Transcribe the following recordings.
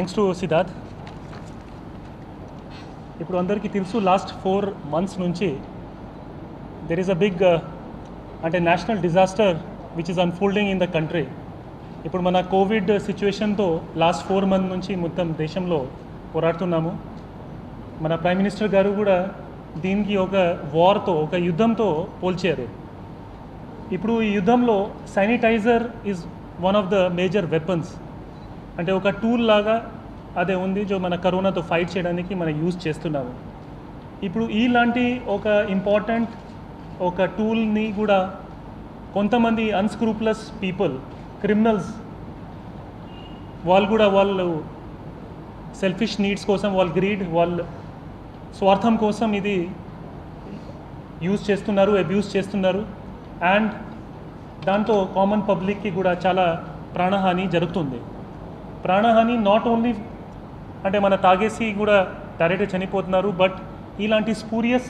Thanks to Siddharth. ఇప్పుడు అందరికీ తెలుసు లాస్ట్ 4 months నుంచి దెర్ ఈస్ అ బిగ్ అంటే national disaster which is unfolding in the country. ఇప్పుడు మన కోవిడ్ సిచ్యువేషన్తో లాస్ట్ 4 months నుంచి మొత్తం దేశంలో పోరాడుతున్నాము. మన ప్రైమ్ మినిస్టర్ గారు కూడా దీనికి ఒక వార్తో, ఒక యుద్ధంతో పోల్చారు. ఇప్పుడు ఈ యుద్ధంలో sanitizer is one of the major weapons, అంటే ఒక టూల్ లాగా అదే ఉంది జో మన కరోనాతో ఫైట్ చేయడానికి మనం యూజ్ చేస్తున్నాము. ఇప్పుడు ఇలాంటి ఒక ఇంపార్టెంట్ ఒక టూల్ని కూడా కొంతమంది అన్స్క్రూపులస్ పీపుల్, క్రిమినల్స్, వాళ్ళు సెల్ఫిష్ నీడ్స్ కోసం, వాళ్ళ గ్రీడ్, వాళ్ళ స్వార్థం కోసం ఇది యూజ్ చేస్తున్నారు, అబ్యూస్ చేస్తున్నారు. అండ్ దాంతో కామన్ పబ్లిక్కి కూడా చాలా ప్రాణహాని జరుగుతుంది. ప్రాణహాని నాట్ ఓన్లీ అంటే మన తాగేసి కూడా డైరెక్ట్గా చనిపోతున్నారు, బట్ ఇలాంటి స్పూరియస్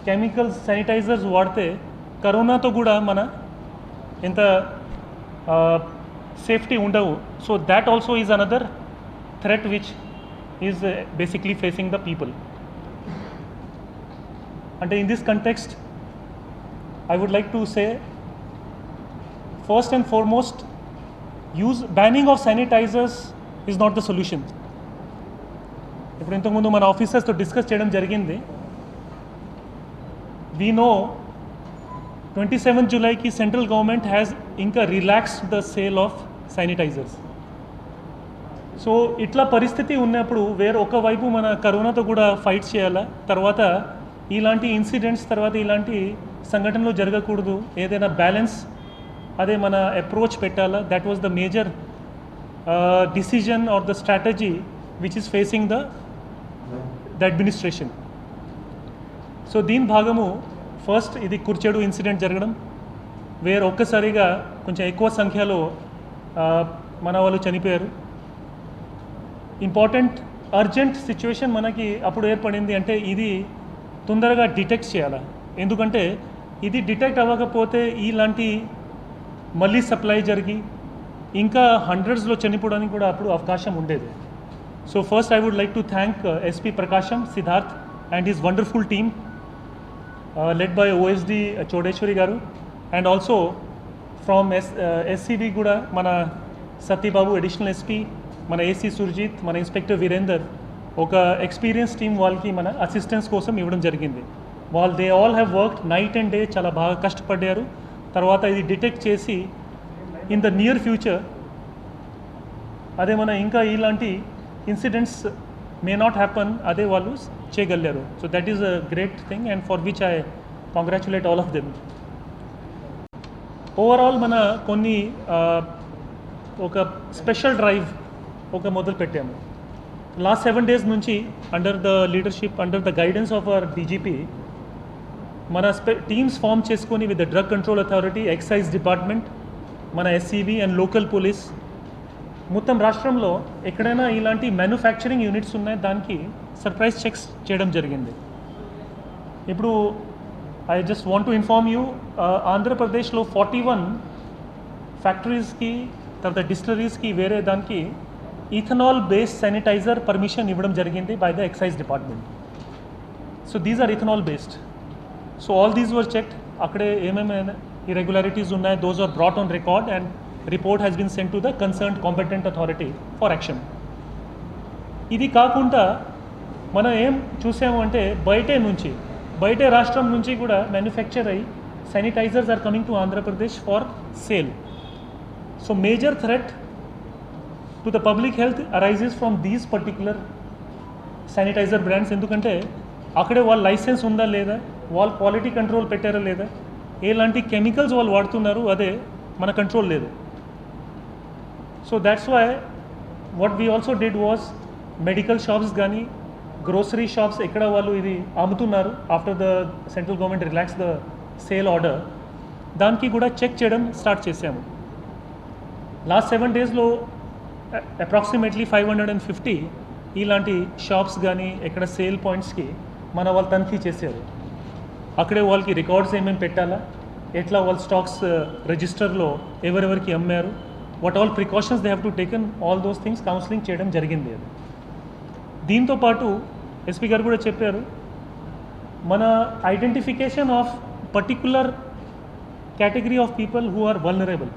కెమికల్స్, శానిటైజర్స్ వాడితే కరోనాతో కూడా మన ఎంత సేఫ్టీ ఉండవు. So that also is another threat which is basically facing the people. అంటే in this context I would like to say, first and foremost, banning of sanitizers is not the solution. ఇప్పుడు ఇంతకుముందు మన ఆఫీసర్స్తో discuss చేయడం జరిగింది. We know 27 Julyకి central government has ఇంకా relaxed the sale of sanitisers. So ఇట్లా పరిస్థితి ఉన్నప్పుడు ఒకవైపు మన కరోనాతో కూడా ఫైట్ చేయాలా, తర్వాత ఇలాంటి ఇన్సిడెంట్స్, తర్వాత ఇలాంటి సంఘటనలు జరగకూడదు, ఏదైనా బ్యాలెన్స్ అదే మన అప్రోచ్ పెట్టాలా. That was the major decision or the strategy which is facing the administration. So దీని భాగము ఫస్ట్ ఇది కుర్చేడు ఇన్సిడెంట్ జరగడం, ఒక్కసారిగా కొంచెం ఎక్కువ సంఖ్యలో మన వాళ్ళు చనిపోయారు. ఇంపార్టెంట్ అర్జెంట్ సిచ్యువేషన్ మనకి అప్పుడు ఏర్పడింది, అంటే ఇది తొందరగా డిటెక్ట్ చేయాలి. ఎందుకంటే ఇది డిటెక్ట్ అవ్వకపోతే ఇలాంటి మళ్ళీ సప్లై జరిగి ఇంకా హండ్రెడ్స్లో చనిపోవడానికి కూడా అప్పుడు అవకాశం ఉండేది. So first I would like to thank SP Prakasam, Siddharth and his wonderful team led by OSD Chodeshwari garu, and also from SCB కూడా మన సత్యబాబు అడిషనల్ ఎస్పీ, మన ఏసీ సుర్జిత్, మన ఇన్స్పెక్టర్ వీరేందర్, ఒక ఎక్స్పీరియన్స్ టీమ్ వాళ్ళకి మన అసిస్టెన్స్ కోసం ఇవ్వడం జరిగింది. They all have worked night and day, చాలా బాగా కష్టపడ్డారు. తర్వాత ఇది డిటెక్ట్ చేసి ఇన్ ద నియర్ ఫ్యూచర్ అదే మన ఇంకా ఇలాంటి ఇన్సిడెంట్స్ మే నాట్ హ్యాపన్, అదే వాళ్ళు చేయగలిగారు. So that is a great thing and for which I congratulate all of them. Overall మన కొన్ని ఒక స్పెషల్ డ్రైవ్ మొదలు పెట్టాము. లాస్ట్ 7 days నుంచి under the leadership, under the guidance of our DGP మన టీమ్స్ ఫామ్ చేసుకొని with the drug control authority, excise department, మన SCB and local police, మొత్తం రాష్ట్రంలో ఎక్కడైనా ఇలాంటి మ్యానుఫ్యాక్చరింగ్ యూనిట్స్ ఉన్నాయి దానికి సర్ప్రైజ్ చెక్స్ చేయడం జరిగింది. ఇప్పుడు I just want to inform you, ఆంధ్రప్రదేశ్లో 41 ఫ్యాక్టరీస్కి, తర్వాత డిస్టిలరీస్కి వేరే దానికి ఇథనాల్ బేస్డ్ శానిటైజర్ పర్మిషన్ ఇవ్వడం జరిగింది by the excise department. So these are ethanol based. So all these were checked. అక్కడే ఏమేమి ఇరెగ్యులారిటీస్ ఉన్నాయి, those are brought on record and report has been sent to the concerned competent authority for action. ఇది కాకుండా మనం ఏం చూసాము అంటే బయటే రాష్ట్రం నుంచి కూడా మ్యానుఫ్యాక్చర్ అయ్యి sanitizers are coming to Andhra Pradesh for sale. So major threat to the public health arises from these particular sanitizer brands. ఎందుకంటే అక్కడే వాళ్ళ లైసెన్స్ ఉందా లేదా, వాళ్ళ క్వాలిటీ కంట్రోల్ పెట్టారా లేదా, ఎలాంటి కెమికల్స్ వాళ్ళు వాడుతున్నారు అదే మన కంట్రోల్ లేదు. So that's why what we also did was medical shops కానీ గ్రోసరీ షాప్స్ ఎక్కడ వాళ్ళు ఇది అమ్ముతున్నారు after the central government relax the sale order, దానికి కూడా చెక్ చేయడం స్టార్ట్ చేసాము. లాస్ట్ 7 daysలో అప్రాక్సిమేట్లీ 550 ఇలాంటి షాప్స్ కానీ ఎక్కడ సేల్ పాయింట్స్కి మన వాళ్ళు తనిఖీ చేశారు. అక్కడే వాళ్ళకి రికార్డ్స్ ఏమేమి పెట్టాలా, ఎట్లా వాళ్ళ స్టాక్స్ రిజిస్టర్లో ఎవరెవరికి అమ్మారు, what all precautions they have to taken, all those things counseling చేయడం జరిగింది. దీంతో పాటు ఎస్పీ గారు కూడా చెప్పారు, మన identification of particular category of people who are vulnerable.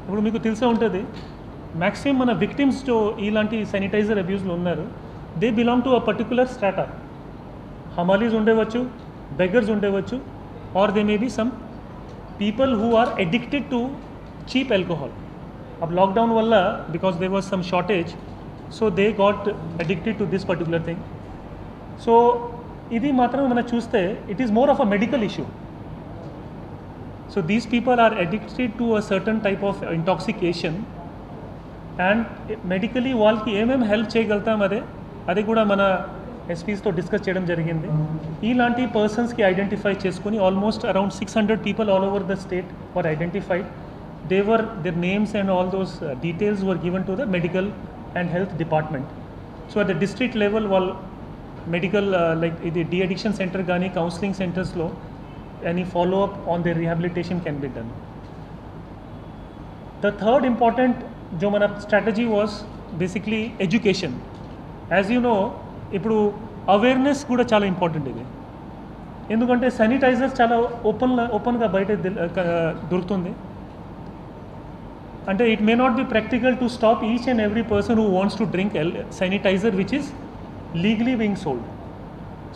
ఇప్పుడు మీకు తెలిసే ఉంటుంది, మ్యాక్సిమం మన విక్టిమ్స్ ఇలాంటి శానిటైజర్ అబ్యూస్లో ఉన్నారు, they belong to a particular strata. హమాలీస్ ఉండవచ్చు, బెగర్స్ ఉండవచ్చు, or they may be some people who are addicted to cheap alcohol. अब लॉकडाउन वल्ल because there was some shortage, so they got addicted to this particular thing. So ఇది మాత్రం మనం చూస్తే it is more of a medical issue. So these people are addicted to a certain type of intoxication, and medically వాళ్ళకి ఏమేమి help చేయగలుగుతాం అది కూడా మన ఎస్పీస్తో డిస్కస్ చేయడం జరిగింది. ఇలాంటి పర్సన్స్కి ఐడెంటిఫై చేసుకుని almost around 600 people all over the state were identified. Their names and all those details were given to the medical and health department. So at the district level, while medical like the de-addiction center gani counseling centers lo, any follow up on their rehabilitation can be done. The third important jo mana strategy was basically education. As you know, ఇప్పుడు awareness కూడా చాలా important ఇది. ఎందుకంటే sanitizers చాలా ఓపెన్గా బయట దొరుకుతుంది. అంటే it may not be practical to stop each and every person who wants to drink sanitizer which is legally being sold.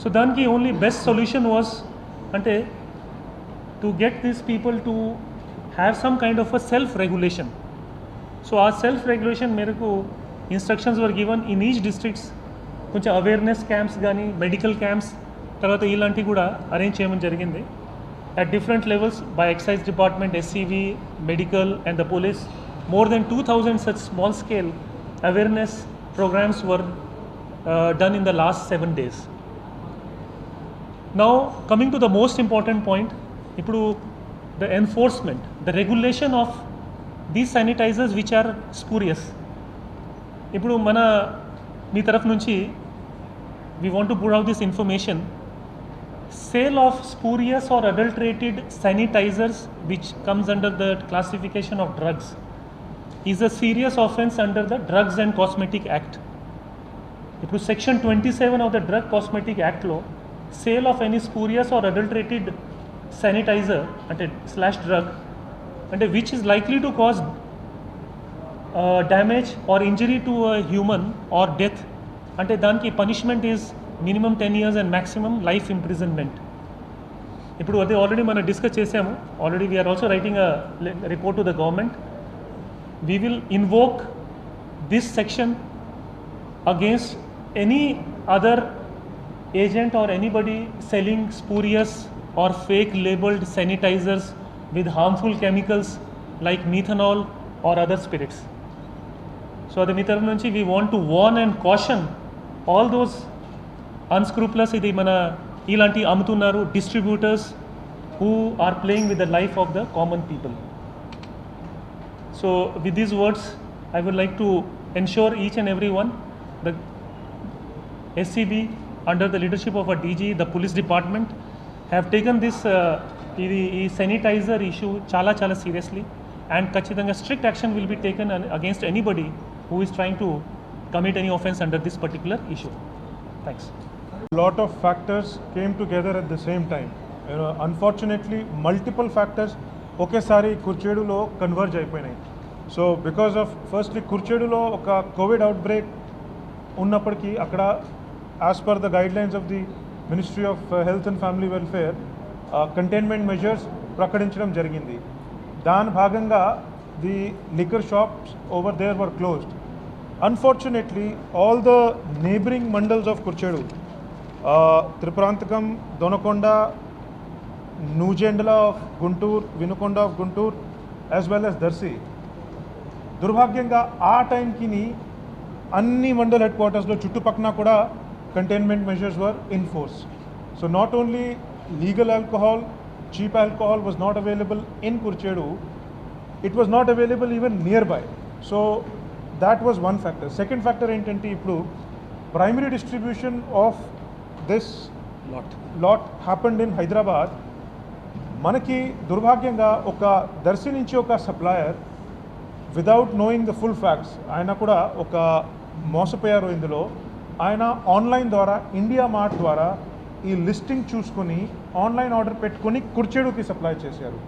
So danki only best solution was ante to get these people to have some kind of a self regulation. So our self regulation meraku instructions were given in each districts. కొంచెం awareness camps కానీ medical camps తర్వాత ఇలాంటివి కూడా arrange చేయడం జరిగింది at different levels by excise department, SCV, medical and the police. More than 2000 such small scale awareness programs were done in the last 7 days. Now coming to the most important point, ippudu the enforcement, the regulation of these sanitizers which are spurious. Ippudu mana మీ తరఫు నుంచి we want to put out this information. Sale of spurious or adulterated sanitizers which comes under the classification of drugs is a serious offence under the Drugs and Cosmetic Act. If section 27 of the Drug Cosmetic Act law, sale of any spurious or adulterated sanitizer / drug and which is likely to cause damage or injury to a human or death, ante danki punishment is minimum 10 years and maximum life imprisonment. ఇప్పుడు అదే already మనం discuss చేసాము. Already we are also writing a report to the government. We will invoke this section against any other agent or anybody selling spurious or fake labelled sanitisers with harmful chemicals like methanol or other spirits. So అది మీ తరఫు నుంచి we want to warn and caution all those unscrupulous ఇది మన ఇలాంటి అమ్ముతున్నారు distributors who are playing with the life of the common people. So with these words I would like to ensure each and every one the SCB under the leadership of a DG, the police department have taken this ఈ sanitizer issue చాలా చాలా seriously, and ఖచ్చితంగా strict action will be taken against anybody who is trying to commit any offence under this particular issue. Thanks. A lot of factors came together at the same time. Unfortunately, multiple factors okesari Kurchedulo converge అయిపోయినాయి. So because of firstly Kurchedulo oka COVID outbreak ఉన్నప్పటికీ అక్కడ as per the guidelines of the Ministry of Health and Family Welfare containment measures ప్రకటించడం జరిగింది. దాని భాగంగా the liquor shops over there were closed. Unfortunately, all the neighboring mandals of Kurchedu, Tripurantakam, Donakonda, Nujendala of Guntur, Vinukonda of Guntur, as well as Darsi, దుర్భాగ్యంగా ఆ టైంకి అన్ని mandal head క్వార్టర్స్లో చుట్టుపక్కన కూడా containment measures were in force. So not only legal alcohol, cheap alcohol was not available in Kurchedu, it was not available even nearby. So that was one factor. Second factor ఏంటంటే ఇప్పుడు primary distribution of this lot happened in Hyderabad. మనకి దుర్భాగ్యంగా ఒక దర్శి నుంచి ఒక supplier without knowing the full facts ఆయన కూడా ఒక మోసపోయారు ఇందులో. ఆయన ఆన్లైన్ ద్వారా ఇండియా మార్ట్ ద్వారా ఈ లిస్టింగ్ చూసుకొని ఆన్లైన్ ఆర్డర్ పెట్టుకొని కుర్చేడుకి సప్లై చేశారు.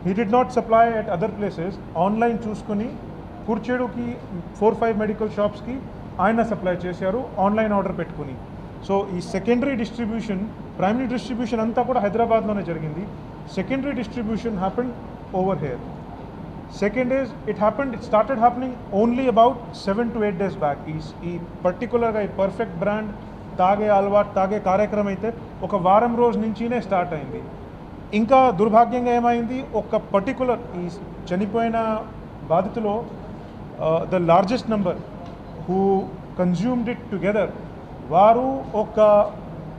He did not supply at other places. Online చూసుకొని కుర్చేడుకి 4-5 మెడికల్ షాప్స్కి ఆయన సప్లై చేశారు ఆన్లైన్ ఆర్డర్ పెట్టుకుని. సో ఈ సెకండరీ డిస్ట్రిబ్యూషన్, ప్రైమరీ డిస్ట్రిబ్యూషన్ అంతా కూడా హైదరాబాద్లోనే జరిగింది. Secondary distribution happened over here. Second is, it started happening only about 7 to 8 days back. ఈ పర్టికులర్గా ఈ పర్ఫెక్ట్ బ్రాండ్ తాగే అలవాటు తాగే కార్యక్రమం అయితే ఒక వారం రోజు నుంచినే స్టార్ట్ అయింది. ఇంకా దుర్భాగ్యంగా ఏమైంది, ఒక పర్టికులర్ ఈ చనిపోయిన బాధితులో the largest number who consumed it together, వారు ఒక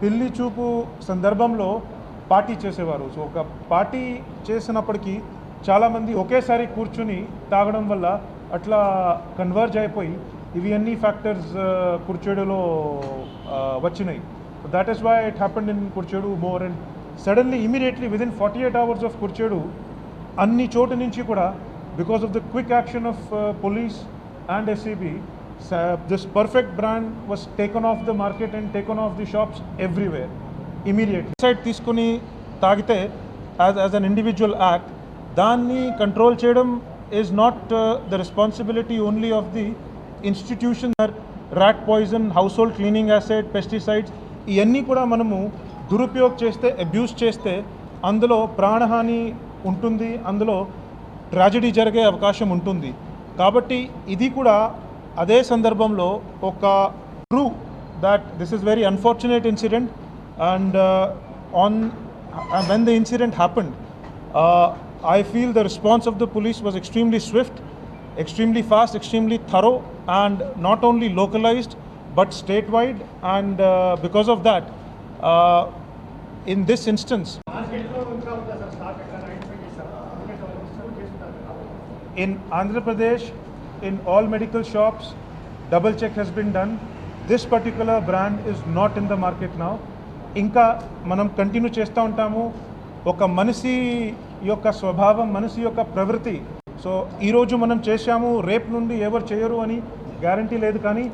పెళ్లి చూపు సందర్భంలో పార్టీ చేసేవారు. సో ఒక పార్టీ చేసినప్పటికీ చాలామంది ఒకేసారి కూర్చుని తాగడం వల్ల అట్లా కన్వర్జ్ అయిపోయి ఇవి అన్ని ఫ్యాక్టర్స్ కుర్చేడులో వచ్చినాయి. That is why it happened in Kurichedu more. And suddenly immediately within 48 hours of Kurichedu అన్ని చోటు నుంచి కూడా because of the quick action of police and SCB, this perfect brand was taken off the market and taken off the shops everywhere immediately. Side తీసుకుని తాగితే as an individual act దాన్ని control చేయడం is not the responsibility only of the institution. Rat poison, house hold cleaning acid, pesticides ఇవన్నీ కూడా మనము దురుపయోగం చేస్తే, abuse చేస్తే అందులో ప్రాణహాని ఉంటుంది, అందులో ట్రాజడీ జరిగే అవకాశం ఉంటుంది. కాబట్టి ఇది కూడా అదే సందర్భంలో ఒక true that this is very unfortunate incident. And when the incident happened, I feel the response of the police was extremely swift, extremely fast, extremely thorough, and not only localized but statewide. And because of that, in this instance, in Andhra Pradesh, in all medical shops, double check has been done. This particular brand is not in the market now. ఇంకా మనం continue చేస్తూ ఉంటాము. ఒక మనిషి యొక్క స్వభావం, మనిషి యొక్క ప్రవృత్తి. సో ఈరోజు మనం చేశాము, రేపు నుండి ఎవరు చేయరు అని గ్యారంటీ లేదు, కానీ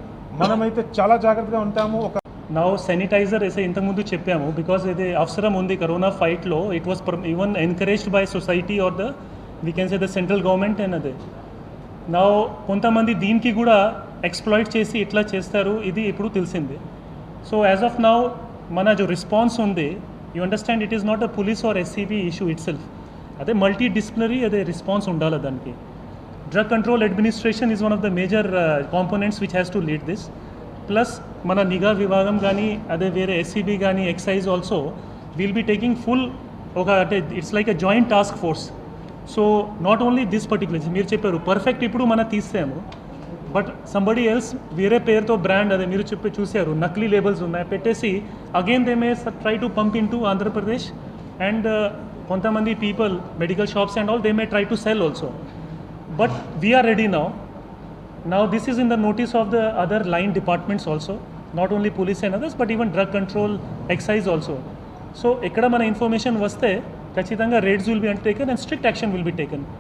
మనమైతే చాలా జాగ్రత్తగా ఉంటాము. ఒక నౌ శానిటైజర్ వేసే ఇంతకుముందు చెప్పాము, బికాస్ ఇది అవసరం ఉంది కరోనా ఫైట్లో. It was even encouraged by society or the we can say the central government and అదే. నౌ కొంతమంది దీనికి కూడా ఎక్స్ప్లాయిట్ చేసి ఇట్లా చేస్తారు, ఇది ఇప్పుడు తెలిసింది. సో యాజ్ ఆఫ్ నౌ మన जो రెస్పాన్స్ ఉంది, you understand it is not a police or SCB issue itself. అదే మల్టీ డిసిప్లినరీ అదే రెస్పాన్స్ ఉండాలి దానికి. Drug control administration is one of the major components which has to lead this. Plus మన నిఘా విభాగం కానీ అదే వేరే ఎస్సీబీ కానీ excise also will be taking full ఒక అంటే it's like a joint task force. So not only this particular మీరు చెప్పారు పర్ఫెక్ట్ ఇప్పుడు మనం తీసాము, బట్ సంబడి ఎల్స్ వేరే పేరుతో బ్రాండ్ అదే మీరు చెప్పి చూశారు నకిలీ లేబుల్స్ ఉన్నాయి పెట్టేసి again they may try to pump in to Andhra Pradesh and కొంతమంది people medical shops and all they may try to cell also. But we are ready now. Now this is in the notice of the other line departments also, not only police and others, but even drug control, excise also. So ekkada mana information vaste ఖచ్చితంగా raids will be undertaken and strict action will be taken.